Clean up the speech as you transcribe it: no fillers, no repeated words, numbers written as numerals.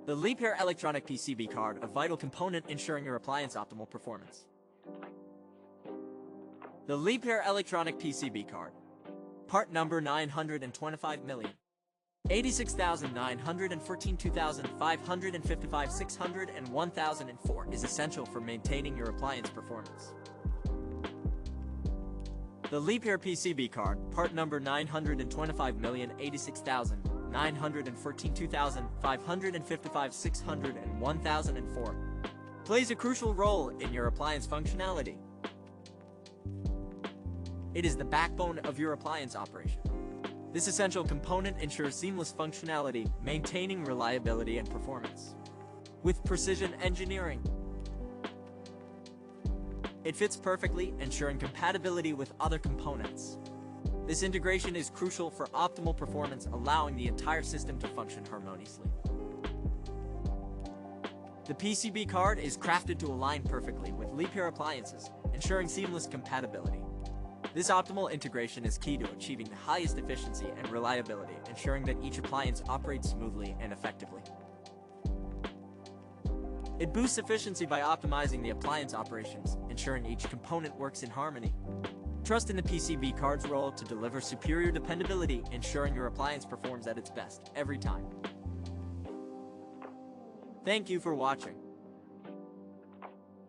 The Liebherr electronic PCB card, a vital component ensuring your appliance optimal performance. The Liebherr electronic PCB card. Part number 925 million. 86,914, 2,555, 600, and 1,004 is essential for maintaining your appliance performance. The Liebherr PCB card, part number 925 million, 86,914, 2,555, 600, and 1,004, plays a crucial role in your appliance functionality. It is the backbone of your appliance operation. This essential component ensures seamless functionality, maintaining reliability and performance with precision engineering. It fits perfectly, ensuring compatibility with other components. This integration is crucial for optimal performance, allowing the entire system to function harmoniously. The PCB card is crafted to align perfectly with Liebherr appliances, ensuring seamless compatibility. This optimal integration is key to achieving the highest efficiency and reliability, ensuring that each appliance operates smoothly and effectively. It boosts efficiency by optimizing the appliance operations, ensuring each component works in harmony. Trust in the PCB card's role to deliver superior dependability, ensuring your appliance performs at its best every time. Thank you for watching.